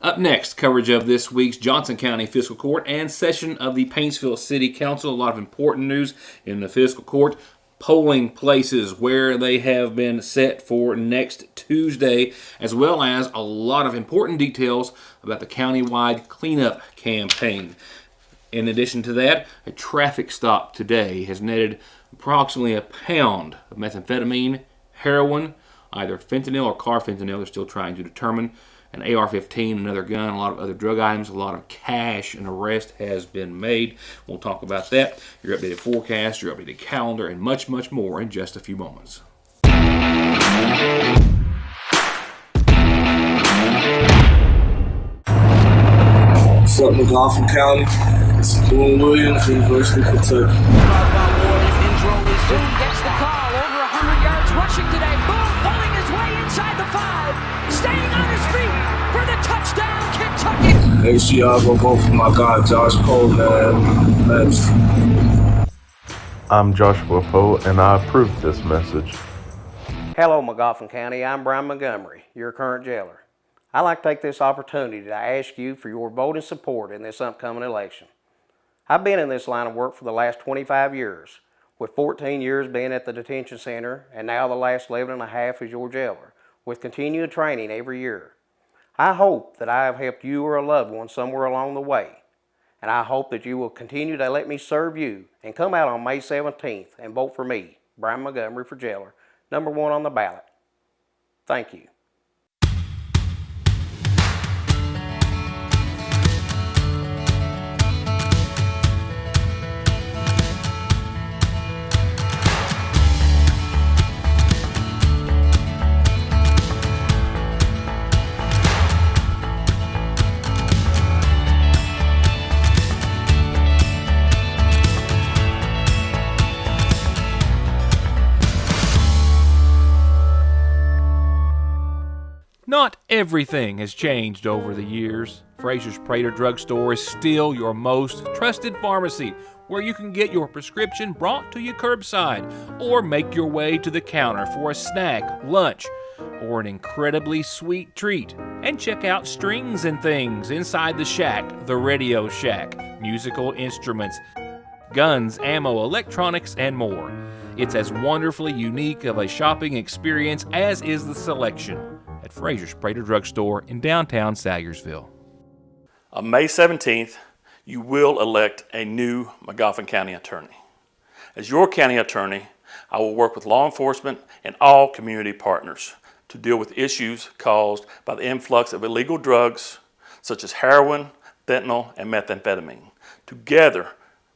Up next, coverage of this week's Johnson County Fiscal Court and session of the Paintsville City Council. A lot of important news in the Fiscal Court. Polling places where they have been set for next Tuesday, as well as a lot of important details about the countywide cleanup campaign. In addition to that, a traffic stop today has netted approximately a pound of methamphetamine, heroin, either fentanyl or carfentanil. They're still trying to determine. An AR-15, another gun, a lot of other drug items, a lot of cash. An arrest has been made. We'll talk about that, your updated forecast, your updated calendar, and much, much more in just a few moments. What's up, Mcgoffin County? This is Boone Williams, University of Kentucky. Gets the call, over 100 yards rushing today. Boone pulling his way inside the 5, staying on his feet for the touchdown, Kentucky. Make sure y'all go vote for my guy, Josh Poe, man. I'm Joshua Poe, and I approve this message. Hello, Mcgoffin County. I'm Brian Montgomery, your current jailer. I'd like to take this opportunity to ask you for your vote and support in this upcoming election. I've been in this line of work for the last 25 years, with 14 years being at the detention center, and now the last 11 and a half as your jailer, with continued training every year. I hope that I have helped you or a loved one somewhere along the way, and I hope that you will continue to let me serve you and come out on May 17th and vote for me, Brian Montgomery, for jailer, number 1 on the ballot. Thank you. Not everything has changed over the years. Frazier's Prater Drugstore is still your most trusted pharmacy, where you can get your prescription brought to you curbside or make your way to the counter for a snack, lunch, or an incredibly sweet treat. And check out Strings and Things inside the shack, the Radio Shack, musical instruments, guns, ammo, electronics, and more. It's as wonderfully unique of a shopping experience as is the selection at Frazier's Prater Drugstore in downtown Salyersville. On May 17th, you will elect a new Mcgoffin County attorney. As your county attorney, I will work with law enforcement and all community partners to deal with issues caused by the influx of illegal drugs such as heroin, fentanyl, and methamphetamine. Together,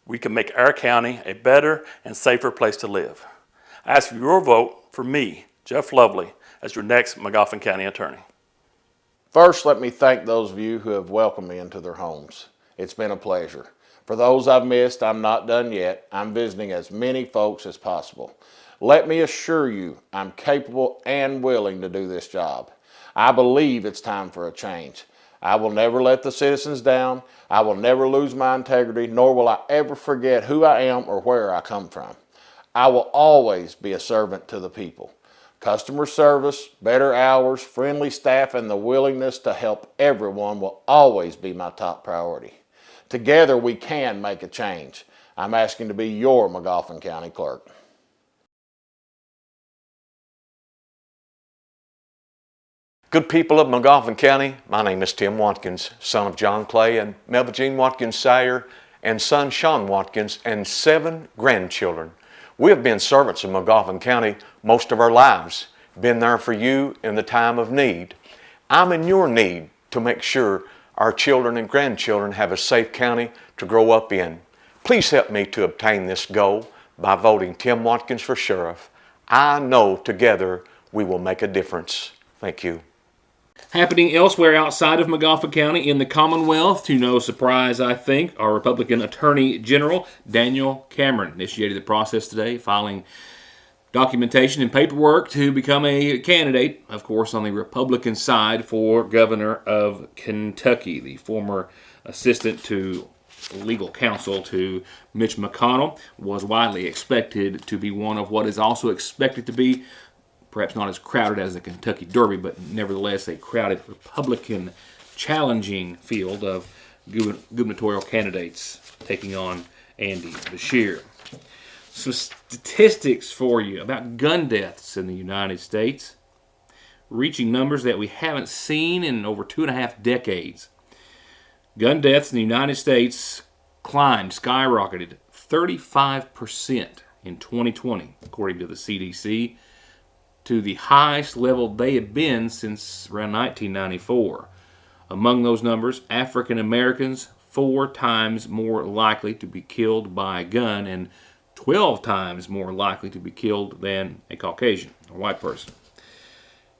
we can make our county a better and safer place to live. I ask for your vote for me, Jeff Lovely, as your next Mcgoffin County attorney. First, let me thank those of you who have welcomed me into their homes. It's been a pleasure. For those I've missed, I'm not done yet. I'm visiting as many folks as possible. Let me assure you, I'm capable and willing to do this job. I believe it's time for a change. I will never let the citizens down. I will never lose my integrity, nor will I ever forget who I am or where I come from. I will always be a servant to the people. Customer service, better hours, friendly staff, and the willingness to help everyone will always be my top priority. Together we can make a change. I'm asking to be your Mcgoffin County Clerk. Good people of Mcgoffin County, my name is Tim Watkins, son of John Clay and Melba Jean Watkins Sayer, and son Sean Watkins, and 7 grandchildren. We have been servants of Mcgoffin County most of our lives, been there for you in the time of need. I'm in your need to make sure our children and grandchildren have a safe county to grow up in. Please help me to obtain this goal by voting Tim Watkins for sheriff. I know together we will make a difference. Thank you. Happening elsewhere outside of Mcgoffin County in the Commonwealth, to no surprise, I think, our Republican Attorney General Daniel Cameron initiated the process today, filing documentation and paperwork to become a candidate, of course, on the Republican side for governor of Kentucky. The former assistant to legal counsel to Mitch McConnell was widely expected to be one of what is also expected to be perhaps not as crowded as the Kentucky Derby, but nevertheless a crowded Republican challenging field of gubernatorial candidates taking on Andy Beshear. Some statistics for you about gun deaths in the United States, reaching numbers that we haven't seen in over 2.5 decades. Gun deaths in the United States skyrocketed 35% in 2020, according to the CDC, to the highest level they have been since around 1994. Among those numbers, African Americans 4 times more likely to be killed by a gun and 12 times more likely to be killed than a Caucasian or white person.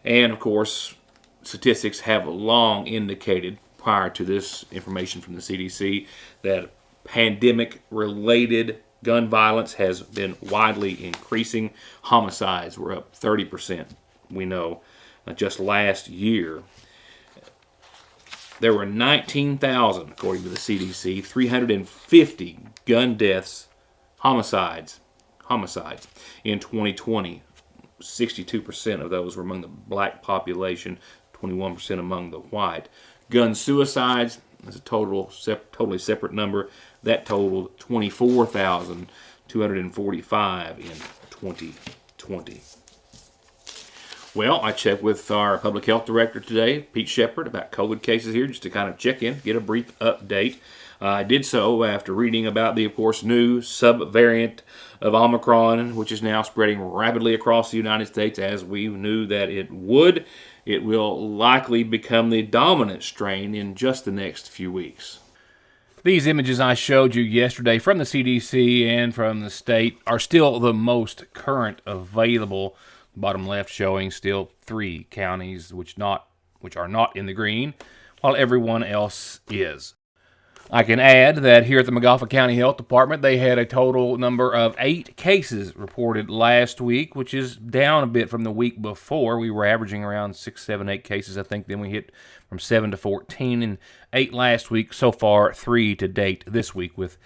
And of course, statistics have long indicated prior to this information from the CDC that pandemic-related gun violence has been widely increasing. Homicides were up 30%, we know, just last year. There were 19,000, according to the CDC, 350 gun deaths, homicides in 2020. 62% of those were among the black population, 21% among the white. Gun suicides is a totally separate number. That totaled 24,245 in 2020. Well, I checked with our public health director today, Pete Shepard, about COVID cases here, just to kind of check in, get a brief update. I did so after reading about the, of course, new subvariant of Omicron, which is now spreading rapidly across the United States, as we knew that it would. It will likely become the dominant strain in just the next few weeks. These images I showed you yesterday from the CDC and from the state are still the most current available. Bottom left showing still 3 counties which are not in the green, while everyone else is. I can add that here at the Mcgoffin County Health Department, they had a total number of 8 cases reported last week, which is down a bit from the week before. We were averaging around 6, 7, 8 cases, I think. Then we hit from 7 to 14, and 8 last week. So far, 3 to date this week, with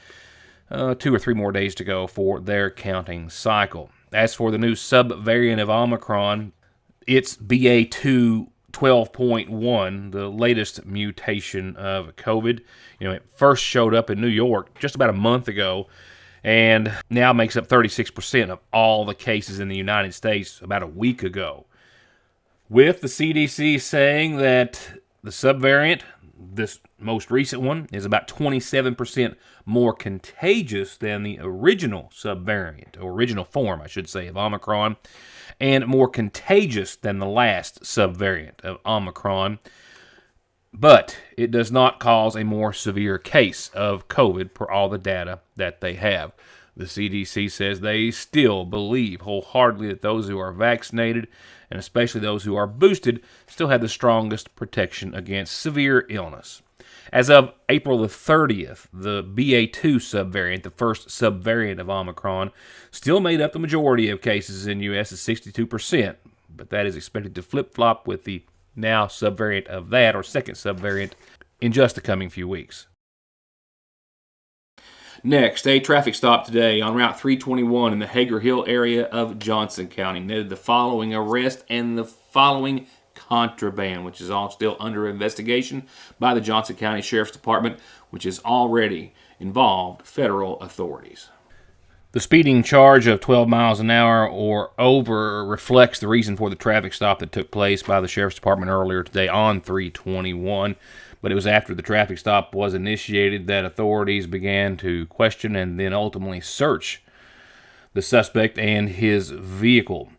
2 or 3 more days to go for their counting cycle. As for the new subvariant of Omicron, it's BA2 12.1, the latest mutation of COVID. It first showed up in New York just about a month ago and now makes up 36% of all the cases in the United States about a week ago. With the CDC saying that the subvariant, this most recent one, is about 27% more contagious than the original subvariant, or original form, I should say, of Omicron, and more contagious than the last subvariant of Omicron. But it does not cause a more severe case of COVID per all the data that they have. The CDC says they still believe wholeheartedly that those who are vaccinated, and especially those who are boosted, still have the strongest protection against severe illness. As of April the 30th, the BA2 subvariant, the first subvariant of Omicron, still made up the majority of cases in the U.S. at 62%, but that is expected to flip-flop with the now subvariant of that, or second subvariant, in just the coming few weeks. Next, a traffic stop today on Route 321 in the Hager Hill area of Johnson County netted the following arrest and the following contraband, which is all still under investigation by the Johnson County Sheriff's Department, which has already involved federal authorities. The speeding charge of 12 miles an hour or over reflects the reason for the traffic stop that took place by the Sheriff's Department earlier today on 321. But it was after the traffic stop was initiated that authorities began to question and then ultimately search the suspect and his vehicle.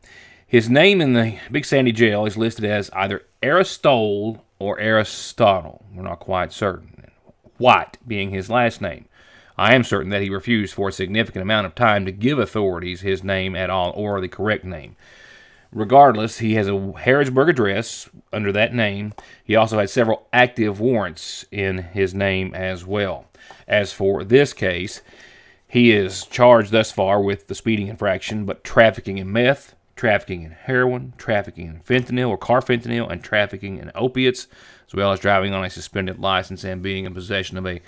His name in the Big Sandy Jail is listed as either Aristole or Aristotle. We're not quite certain. White being his last name. I am certain that he refused for a significant amount of time to give authorities his name at all, or the correct name. Regardless, he has a Harrisburg address under that name. He also had several active warrants in his name as well. As for this case, he is charged thus far with the speeding infraction, but trafficking in meth, trafficking in heroin, trafficking in fentanyl or carfentanil, and trafficking in opiates, as well as driving on a suspended license and being in possession of a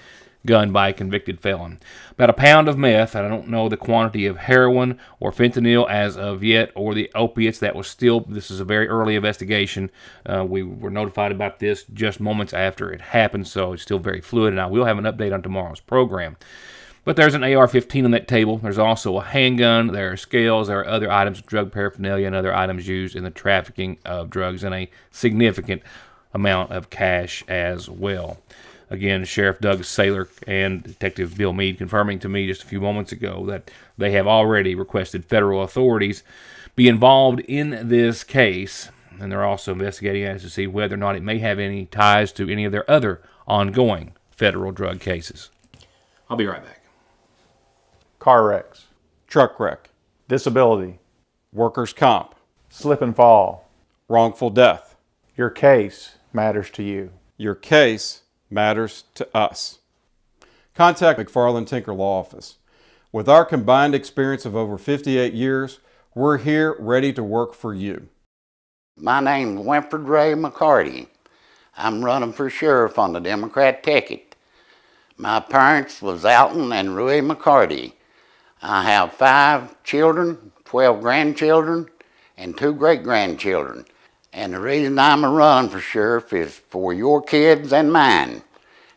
gun by a convicted felon. About a pound of meth, and I don't know the quantity of heroin or fentanyl as of yet, or the opiates. This is a very early investigation. We were notified about this just moments after it happened, so it's still very fluid, and I will have an update on tomorrow's program. But there's an AR-15 on that table. There's also a handgun. There are scales. There are other items of drug paraphernalia and other items used in the trafficking of drugs, and a significant amount of cash as well. Again, Sheriff Doug Saylor and Detective Bill Mead confirming to me just a few moments ago that they have already requested federal authorities be involved in this case, and they're also investigating as to see whether or not it may have any ties to any of their other ongoing federal drug cases. I'll be right back. Car wrecks, truck wreck, disability, workers' comp, slip and fall, wrongful death. Your case matters to you. Your case matters to us. Contact McFarland Tinker Law Office. With our combined experience of over 58 years, we're here ready to work for you. My name's Winfred Ray McCarty. I'm running for sheriff on the Democrat ticket. My parents was Alton and Rui McCarty. I have 5 children, 12 grandchildren, and 2 great-grandchildren. And the reason I'm a running for sheriff is for your kids and mine.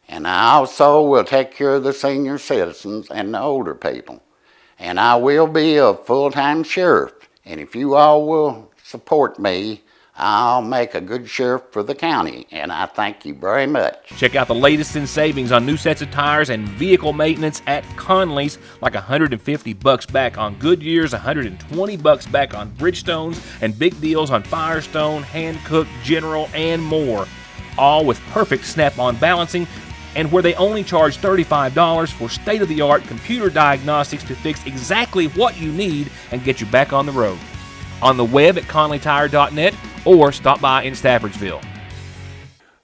And I also will take care of the senior citizens and the older people. And I will be a full-time sheriff. And if you all will support me, I'll make a good sheriff for the county, and I thank you very much. Check out the latest in savings on new sets of tires and vehicle maintenance at Conley's, like $150 back on Goodyears, $120 back on Bridgestones, and big deals on Firestone, Hankook, General, and more. All with perfect snap-on balancing, and where they only charge $35 for state-of-the-art computer diagnostics to fix exactly what you need and get you back on the road. On the web at conleytire.net or stop by in Staffordsville.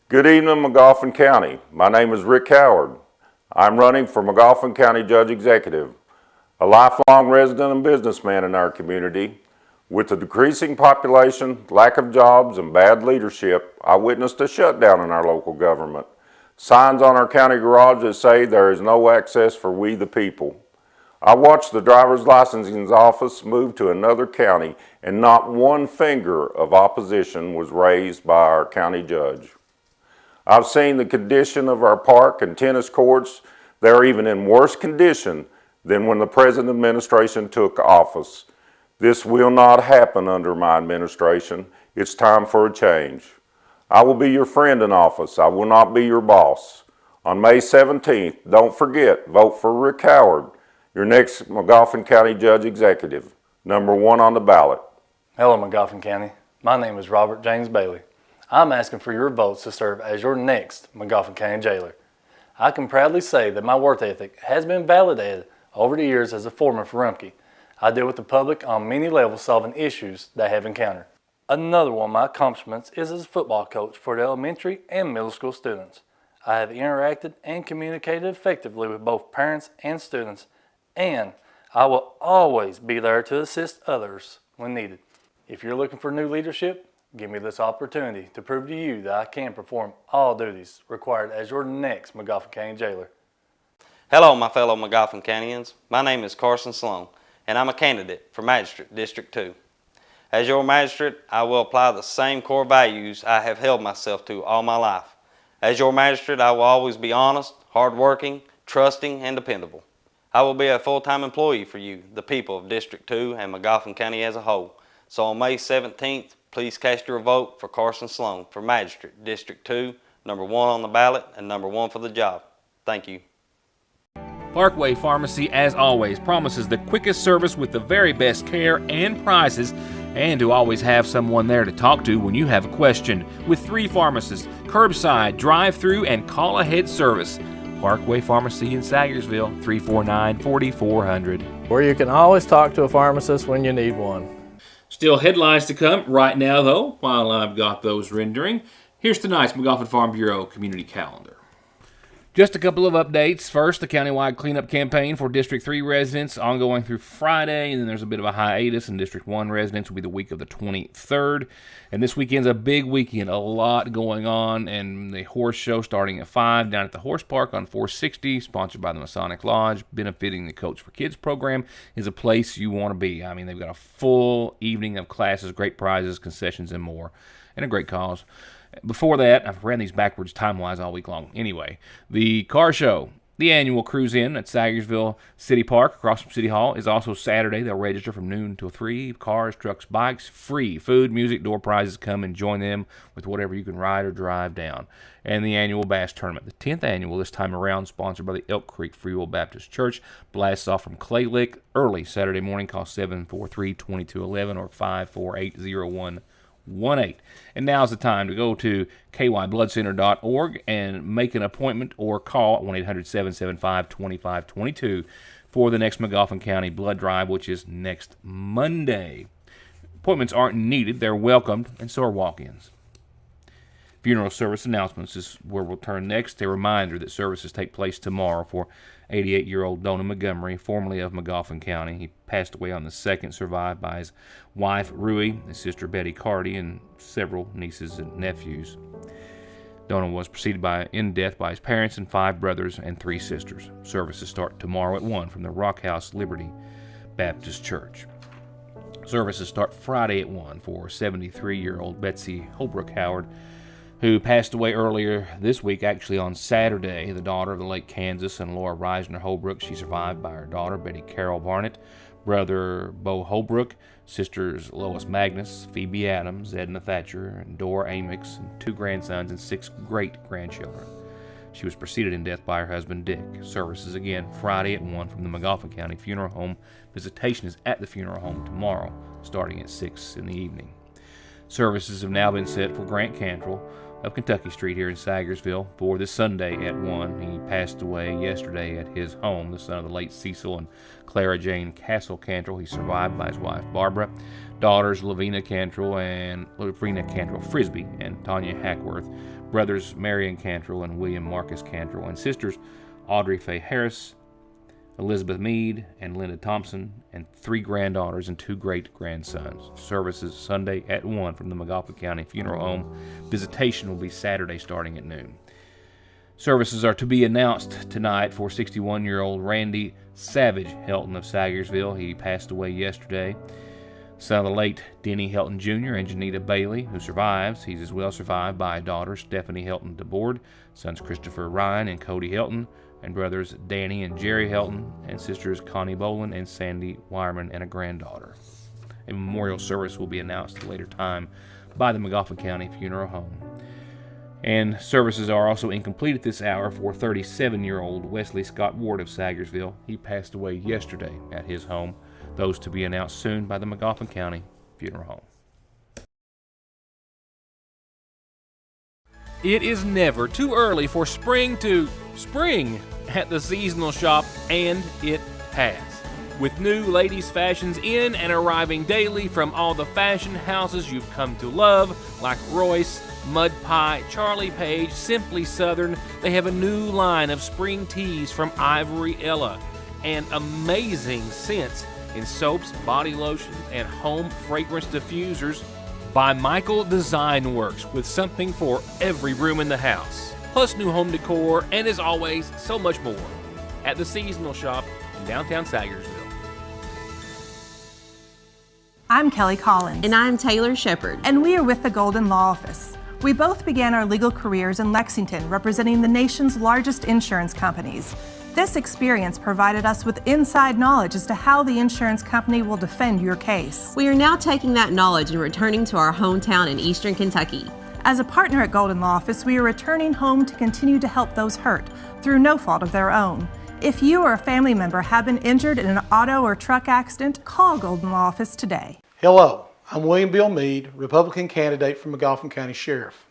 Good evening, Mcgoffin County. My name is Rick Howard. I'm running for Mcgoffin County Judge Executive, a lifelong resident and businessman in our community. With the decreasing population, lack of jobs, and bad leadership, I witnessed a shutdown in our local government. Signs on our county garages say there is no access for we the people. I watched the driver's licensing office move to another county, and not one finger of opposition was raised by our county judge. I've seen the condition of our park and tennis courts. They're even in worse condition than when the present administration took office. This will not happen under my administration. It's time for a change. I will be your friend in office. I will not be your boss. On May 17th, don't forget, vote for Rick Howard, your next Mcgoffin County Judge Executive, number 1 on the ballot. Hello, Mcgoffin County. My name is Robert James Bailey. I'm asking for your votes to serve as your next Mcgoffin County Jailer. I can proudly say that my work ethic has been validated over the years as a foreman for Rumpke. I deal with the public on many levels, solving issues they have encountered. Another one of my accomplishments is as a football coach for the elementary and middle school students. I have interacted and communicated effectively with both parents and students, and I will always be there to assist others when needed. If you're looking for new leadership, give me this opportunity to prove to you that I can perform all duties required as your next Mcgoffin County Jailer. Hello, my fellow Mcgoffin Countyans. My name is Carson Sloan, and I'm a candidate for Magistrate District 2. As your magistrate, I will apply the same core values I have held myself to all my life. As your magistrate, I will always be honest, hardworking, trusting, and dependable. I will be a full-time employee for you, the people of District 2 and Mcgoffin County as a whole. So on May 17th, please cast your vote for Carson Sloan for Magistrate District 2, number 1 on the ballot and number 1 for the job. Thank you. Parkway Pharmacy, as always, promises the quickest service with the very best care and prices, and to always have someone there to talk to when you have a question. With 3 pharmacists, curbside, drive-through, and call-ahead service. Parkway Pharmacy in Sayersville, 349-4400. Where you can always talk to a pharmacist when you need one. Still headlines to come right now, though, while I've got those rendering. Here's tonight's Mcgoffin Farm Bureau Community Calendar. Just a couple of updates. First, the countywide cleanup campaign for District 3 residents ongoing through Friday, and then there's a bit of a hiatus, and District 1 residents will be the week of the 23rd. And this weekend's a big weekend, a lot going on, and the horse show starting at 5 down at the Horse Park on 460, sponsored by the Masonic Lodge, benefiting the Coach for Kids program, is a place you want to be. I mean, they've got a full evening of classes, great prizes, concessions, and more, and a great cause. Before that, I've ran these backwards time-wise all week long. Anyway, the car show, the annual cruise-in at Sagersville City Park across from City Hall, is also Saturday. They'll register from noon till 3. Cars, trucks, bikes, free. Food, music, door prizes. Come and join them with whatever you can ride or drive down. And the annual bass tournament, the 10th annual this time around, sponsored by the Elk Creek Free Will Baptist Church, blasts off from Clay Lick early Saturday morning. Call 743-2211 or 548-0118. And now's the time to go to kybloodcenter.org and make an appointment or call 1-800-775-2522 for the next Mcgoffin County blood drive, which is next Monday. Appointments aren't needed. They're welcomed, and so are walk-ins. Funeral service announcements is where we'll turn next. A reminder that services take place tomorrow for 88-year-old Donna Montgomery, formerly of Mcgoffin County. He passed away on the 2nd, survived by his wife, Rui, his sister, Betty Carty, and several nieces and nephews. Donna was preceded in death by his parents and 5 brothers and 3 sisters. Services start tomorrow at 1 from the Rock House Liberty Baptist Church. Services start Friday at 1 for 73-year-old Betsy Holbrook Howard, who passed away earlier this week, actually on Saturday, the daughter of the late Kansas and Laura Reisner Holbrook. She survived by her daughter, Betty Carol Barnett, brother Bo Holbrook, sisters Lois Magnus, Phoebe Adams, Edna Thatcher, and Dora Amix, and 2 grandsons and 6 great-grandchildren. She was preceded in death by her husband, Dick. Services again Friday at 1 from the Mcgoffin County Funeral Home. Visitation is at the funeral home tomorrow, starting at 6 in the evening. Services have now been set for Grant Cantrell of Kentucky Street here in Sagersville for this Sunday at 1. He passed away yesterday at his home, the son of the late Cecil and Clara Jane Castle Cantrell. He's survived by his wife Barbara, daughters Lavina Cantrell Frisbee and Tanya Hackworth, brothers Marion Cantrell and William Marcus Cantrell, and sisters Audrey Faye Harris, Elizabeth Mead, and Linda Thompson, and 3 granddaughters and 2 great-grandsons. Services Sunday at 1 from the Mcgoffin County Funeral Home. Visitation will be Saturday starting at noon. Services are to be announced tonight for 61-year-old Randy Savage Helton of Sagersville. He passed away yesterday. Son of the late Denny Helton Jr. and Janita Bailey, who survives. He's as well survived by a daughter, Stephanie Helton DeBoard, sons Christopher Ryan and Cody Helton, and brothers Danny and Jerry Helton, and sisters Connie Boland and Sandy Wireman, and a granddaughter. A memorial service will be announced at a later time by the Mcgoffin County Funeral Home. And services are also incomplete at this hour for 37-year-old Wesley Scott Ward of Sagersville. He passed away yesterday at his home. Those to be announced soon by the Mcgoffin County Funeral Home. It is never too early for spring to spring at the seasonal shop, and it has. With new ladies' fashions in and arriving daily from all the fashion houses you've come to love, like Royce, Mud Pie, Charlie Page, Simply Southern. They have a new line of spring tees from Ivory Ella, and amazing scents in soaps, body lotions, and home fragrance diffusers by Michael Design Works, with something for every room in the house. Plus new home decor, and as always, so much more at the seasonal shop in downtown Sagersville. I'm Kelly Collins. And I'm Taylor Shepard. And we are with the Golden Law Office. We both began our legal careers in Lexington, representing the nation's largest insurance companies. This experience provided us with inside knowledge as to how the insurance company will defend your case. We are now taking that knowledge and returning to our hometown in Eastern Kentucky. As a partner at Golden Law Office, we are returning home to continue to help those hurt through no fault of their own. If you or a family member have been injured in an auto or truck accident, call Golden Law Office today. Hello, I'm William Bill Mead, Republican candidate for Mcgoffin County Sheriff.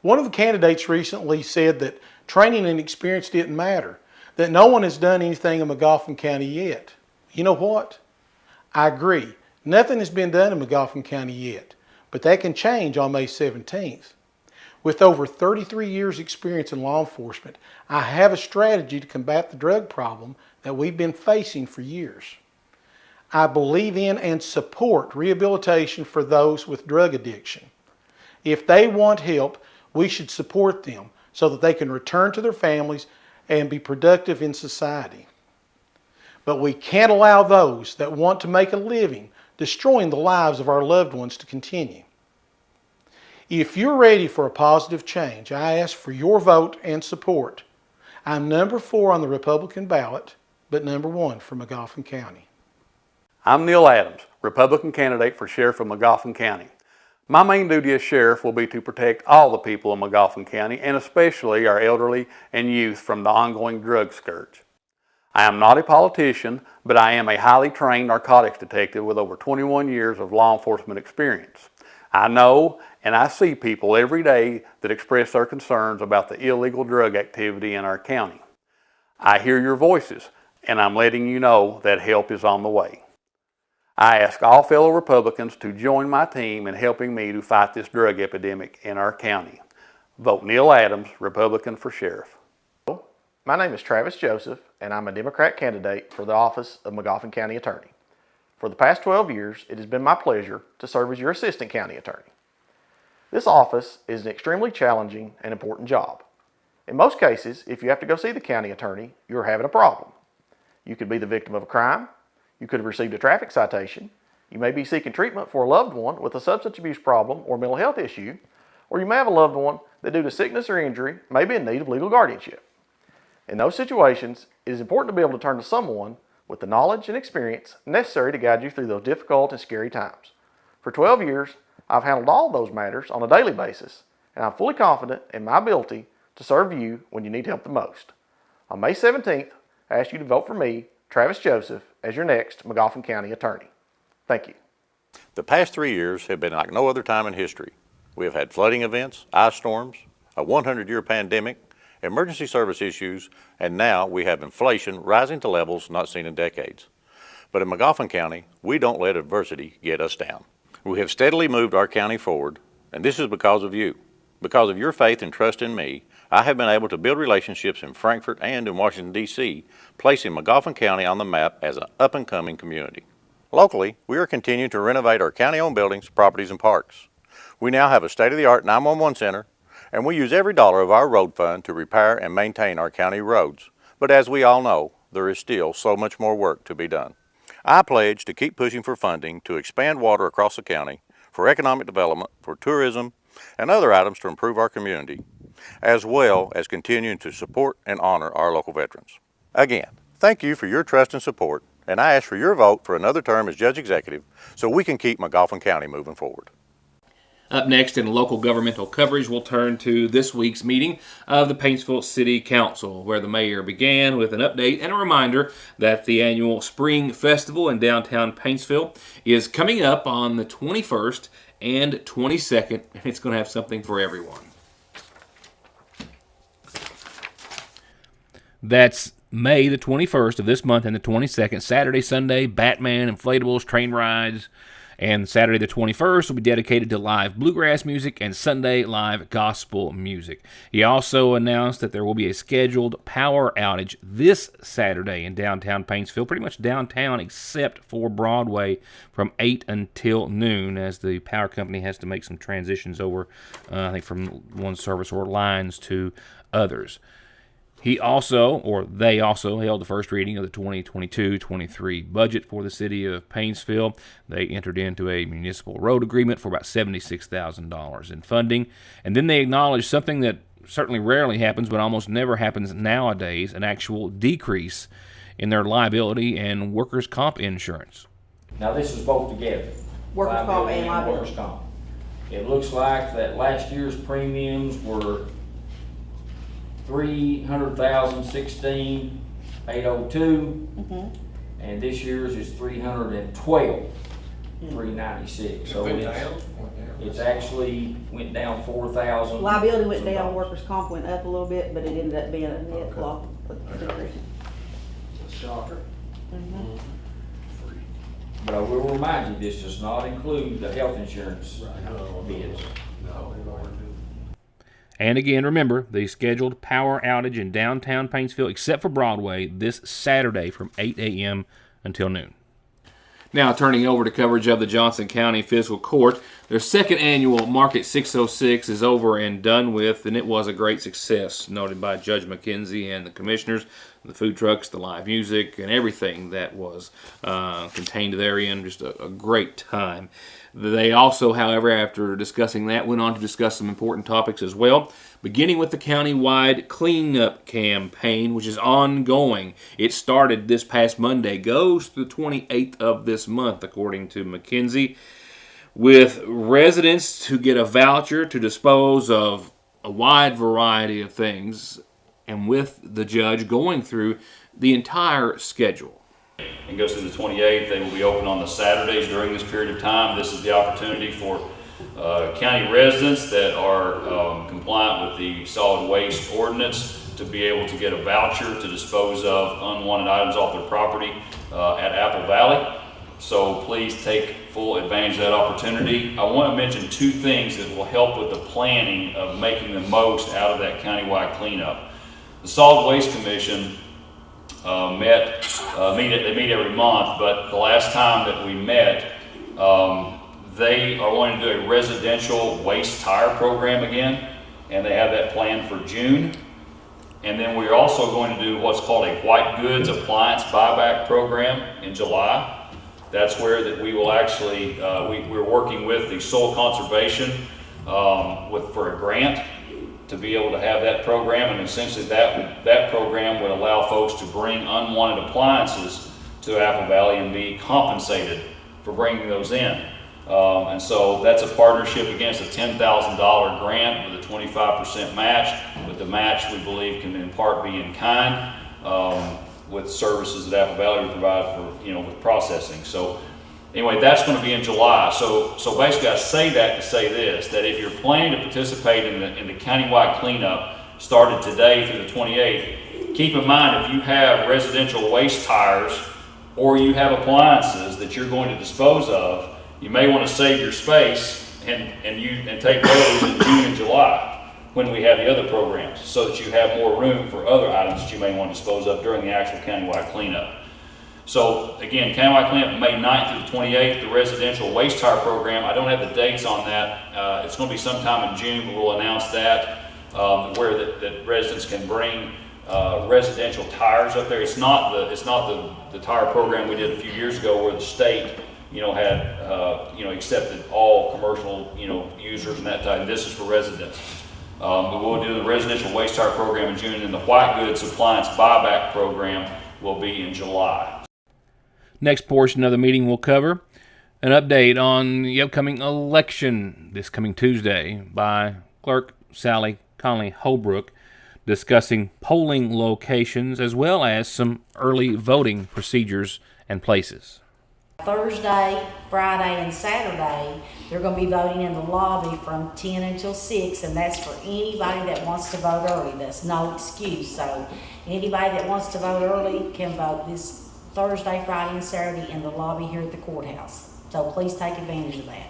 One of the candidates recently said that training and experience didn't matter, that no one has done anything in Mcgoffin County yet. You know what? I agree. Nothing has been done in Mcgoffin County yet, but that can change on May 17th. With over 33 years experience in law enforcement, I have a strategy to combat the drug problem that we've been facing for years. I believe in and support rehabilitation for those with drug addiction. If they want help, we should support them so that they can return to their families and be productive in society. But we can't allow those that want to make a living destroying the lives of our loved ones to continue. If you're ready for a positive change, I ask for your vote and support. I'm number 4 on the Republican ballot, but number 1 for Mcgoffin County. I'm Neil Adams, Republican candidate for Sheriff of Mcgoffin County. My main duty as Sheriff will be to protect all the people of Mcgoffin County, and especially our elderly and youth, from the ongoing drug scourge. I am not a politician, but I am a highly trained narcotics detective with over 21 years of law enforcement experience. I know and I see people every day that express their concerns about the illegal drug activity in our county. I hear your voices, and I'm letting you know that help is on the way. I ask all fellow Republicans to join my team in helping me to fight this drug epidemic in our county. Vote Neil Adams, Republican for Sheriff. My name is Travis Joseph, and I'm a Democrat candidate for the office of Mcgoffin County Attorney. For the past 12 years, it has been my pleasure to serve as your Assistant County Attorney. This office is an extremely challenging and important job. In most cases, if you have to go see the county attorney, you're having a problem. You could be the victim of a crime, you could have received a traffic citation, you may be seeking treatment for a loved one with a substance abuse problem or mental health issue, or you may have a loved one that due to sickness or injury may be in need of legal guardianship. In those situations, it is important to be able to turn to someone with the knowledge and experience necessary to guide you through those difficult and scary times. For 12 years, I've handled all those matters on a daily basis, and I'm fully confident in my ability to serve you when you need help the most. On May 17th, I ask you to vote for me, Travis Joseph, as your next Mcgoffin County Attorney. Thank you. The past 3 years have been like no other time in history. We have had flooding events, ice storms, a 100-year pandemic, emergency service issues, and now we have inflation rising to levels not seen in decades. But in Mcgoffin County, we don't let adversity get us down. We have steadily moved our county forward, and this is because of you. Because of your faith and trust in me, I have been able to build relationships in Frankfort and in Washington, D.C., placing Mcgoffin County on the map as an up-and-coming community. Locally, we are continuing to renovate our county-owned buildings, properties, and parks. We now have a state-of-the-art 911 center, and we use every dollar of our road fund to repair and maintain our county roads. But as we all know, there is still so much more work to be done. I pledge to keep pushing for funding to expand water across the county, for economic development, for tourism, and other items to improve our community, as well as continuing to support and honor our local veterans. Again, thank you for your trust and support, and I ask for your vote for another term as Judge Executive so we can keep Mcgoffin County moving forward. Up next in local governmental coverage, we'll turn to this week's meeting of the Paintsville City Council, where the mayor began with an update and a reminder that the annual Spring Festival in downtown Paintsville is coming up on the 21st and 22nd, and it's going to have something for everyone. That's May the 21st of this month and the 22nd, Saturday, Sunday, Batman, inflatables, train rides. And Saturday the 21st will be dedicated to live bluegrass music and Sunday live gospel music. He also announced that there will be a scheduled power outage this Saturday in downtown Paintsville, pretty much downtown except for Broadway from 8 until noon, as the power company has to make some transitions over, I think, from one service or lines to others. They also held the first reading of the 2022-23 budget for the city of Paintsville. They entered into a municipal road agreement for about $76,000 in funding. And then they acknowledged something that certainly rarely happens, but almost never happens nowadays, an actual decrease in their liability and workers' comp insurance. Now this is both together. Workers' comp and liability. Workers' comp. It looks like that last year's premiums were $300,016,802, and this year's is $312,396. So it's actually went down $4,000. Liability went down, workers' comp went up a little bit, but it ended up being a net loss. Shocker. But I will remind you, this does not include the health insurance bids. And again, remember, the scheduled power outage in downtown Paintsville, except for Broadway, this Saturday from 8 a.m. until noon. Now turning over to coverage of the Johnson County Fiscal Court. Their second annual Market 606 is over and done with, and it was a great success, noted by Judge McKenzie and the commissioners, the food trucks, the live music, and everything that was contained therein. Just a great time. They also, however, after discussing that, went on to discuss some important topics as well, beginning with the countywide cleanup campaign, which is ongoing. It started this past Monday, goes to the 28th of this month, according to McKenzie, with residents to get a voucher to dispose of a wide variety of things, and with the judge going through the entire schedule. And goes through the 28th. They will be open on the Saturdays during this period of time. This is the opportunity for county residents that are compliant with the solid waste ordinance to be able to get a voucher to dispose of unwanted items off their property at Apple Valley. So please take full advantage of that opportunity. I want to mention two things that will help with the planning of making the most out of that countywide cleanup. The Solid Waste Commission they meet every month, but the last time that we met, they are wanting to do a residential waste tire program again, and they have that planned for June. And then we're also going to do what's called a white goods appliance buyback program in July. That's where that we will actually, we're working with the Soil Conservation for a grant to be able to have that program, and essentially that program would allow folks to bring unwanted appliances to Apple Valley and be compensated for bringing those in. And so that's a partnership against a $10,000 grant with a 25% match, but the match we believe can in part be in kind with services that Apple Valley would provide for, with processing. So anyway, that's going to be in July. So basically I say that to say this, that if you're planning to participate in the countywide cleanup started today through the 28th, keep in mind if you have residential waste tires or you have appliances that you're going to dispose of, you may want to save your space and take those in June and July when we have the other programs, so that you have more room for other items that you may want to dispose of during the actual countywide cleanup. So again, countywide cleanup May 9th through the 28th, the residential waste tire program. I don't have the dates on that. It's going to be sometime in June, but we'll announce that, where that residents can bring residential tires up there. It's not the tire program we did a few years ago where the state had accepted all commercial users and that type. This is for residents. But we'll do the residential waste tire program in June, and the white goods appliance buyback program will be in July. Next portion of the meeting will cover an update on the upcoming election this coming Tuesday by Clerk Sally Conley Holbrook, discussing polling locations as well as some early voting procedures and places. Thursday, Friday, and Saturday, they're going to be voting in the lobby from 10 until 6, and that's for anybody that wants to vote early. That's no excuse. So anybody that wants to vote early can vote this Thursday, Friday, and Saturday in the lobby here at the courthouse. So please take advantage of that.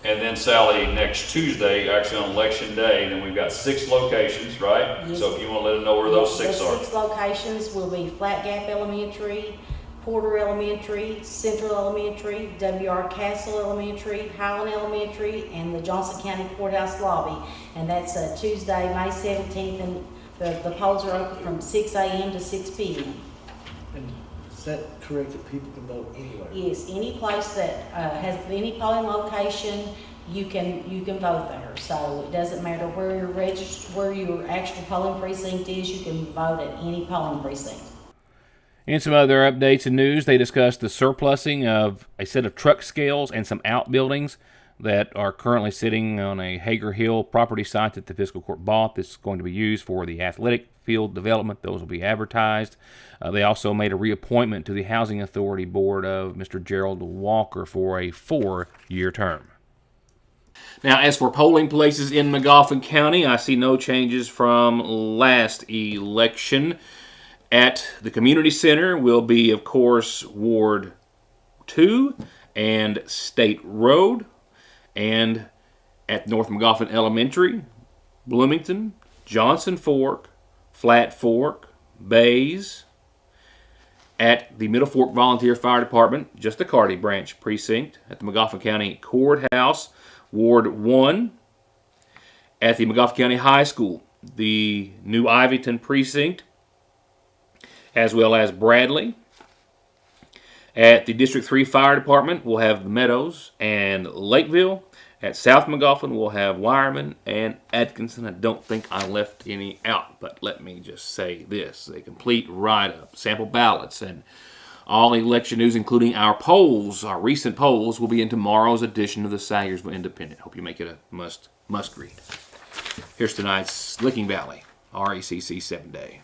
And then Sally, next Tuesday, actually on election day, then we've got 6 locations, right? Yes. So if you want to let them know where those 6 are. 6 locations will be Flat Gap Elementary, Porter Elementary, Central Elementary, W.R. Castle Elementary, Highland Elementary, and the Johnson County Courthouse lobby. And that's Tuesday, May 17th, and the polls are open from 6 a.m. to 6 p.m. And is that correct that people can vote anywhere? Yes, any place that has any polling location, you can vote there. So it doesn't matter where you're registered, where your actual polling precinct is, you can vote at any polling precinct. In some other updates and news, they discussed the surplusing of a set of truck scales and some outbuildings that are currently sitting on a Hager Hill property site that the fiscal court bought. This is going to be used for the athletic field development. Those will be advertised. They also made a reappointment to the Housing Authority Board of Mr. Gerald Walker for a 4-year term. Now, as for polling places in Mcgoffin County, I see no changes from last election. At the community center will be, of course, Ward 2 and State Road. And at North Mcgoffin Elementary, Bloomington, Johnson Fork, Flat Fork, Bays, at the Middle Fork Volunteer Fire Department, just the Carty Branch Precinct, at the Mcgoffin County Courthouse, Ward 1, at the Mcgoffin County High School, the New Ivyton Precinct, as well as Bradley. At the District 3 Fire Department, we'll have the Meadows and Lakeville. At South Mcgoffin, we'll have Wireman and Atkinson. I don't think I left any out, but let me just say this. A complete write-up, sample ballots, and all election news, including our polls, our recent polls, will be in tomorrow's edition of the Sayersville Independent. Hope you make it a must read. Here's tonight's Licking Valley RACC 7-Day.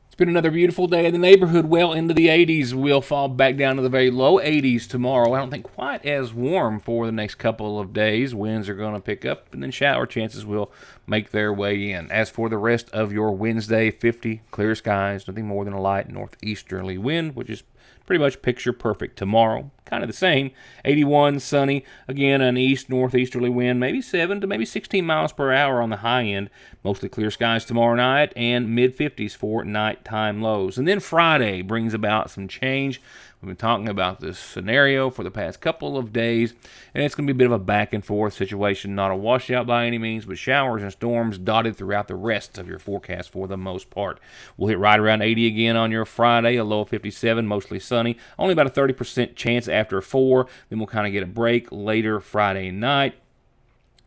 It's been another beautiful day in the neighborhood, well into the 80s. We'll fall back down to the very low 80s tomorrow. I don't think quite as warm for the next couple of days. Winds are going to pick up, and then shower chances will make their way in. As for the rest of your Wednesday, 50, clear skies, nothing more than a light northeasterly wind, which is pretty much picture perfect tomorrow. Kind of the same. 81, sunny. Again, an east-northeasterly wind, maybe 7 to maybe 16 miles per hour on the high end. Mostly clear skies tomorrow night and mid-50s for nighttime lows. And then Friday brings about some change. We've been talking about this scenario for the past couple of days, and it's going to be a bit of a back-and-forth situation. Not a washout by any means, but showers and storms dotted throughout the rest of your forecast for the most part. We'll hit right around 80 again on your Friday, a low of 57, mostly sunny. Only about a 30% chance after 4. Then we'll kind of get a break later Friday night.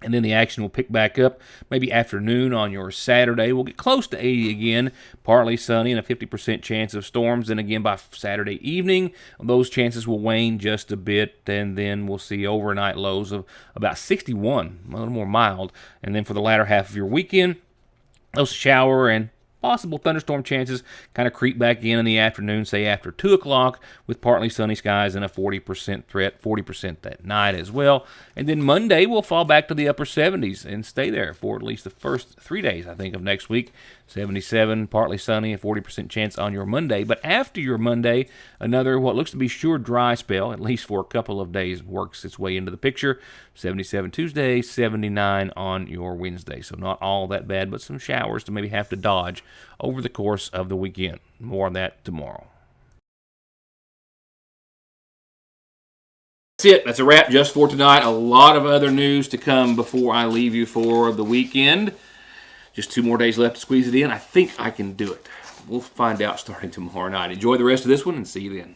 And then the action will pick back up maybe afternoon on your Saturday. We'll get close to 80 again, partly sunny and a 50% chance of storms. And again, by Saturday evening, those chances will wane just a bit. And then we'll see overnight lows of about 61, a little more mild. And then for the latter half of your weekend, those shower and possible thunderstorm chances kind of creep back in the afternoon, say after 2 o'clock, with partly sunny skies and a 40% threat, 40% that night as well. And then Monday we'll fall back to the upper 70s and stay there for at least the first 3 days, I think, of next week. 77, partly sunny, a 40% chance on your Monday. But after your Monday, another what looks to be sure dry spell, at least for a couple of days, works its way into the picture. 77 Tuesday, 79 on your Wednesday. So not all that bad, but some showers to maybe have to dodge over the course of the weekend. More on that tomorrow. That's it. That's a wrap just for tonight. A lot of other news to come before I leave you for the weekend. Just 2 more days left to squeeze it in. I think I can do it. We'll find out starting tomorrow night. Enjoy the rest of this one and see you then.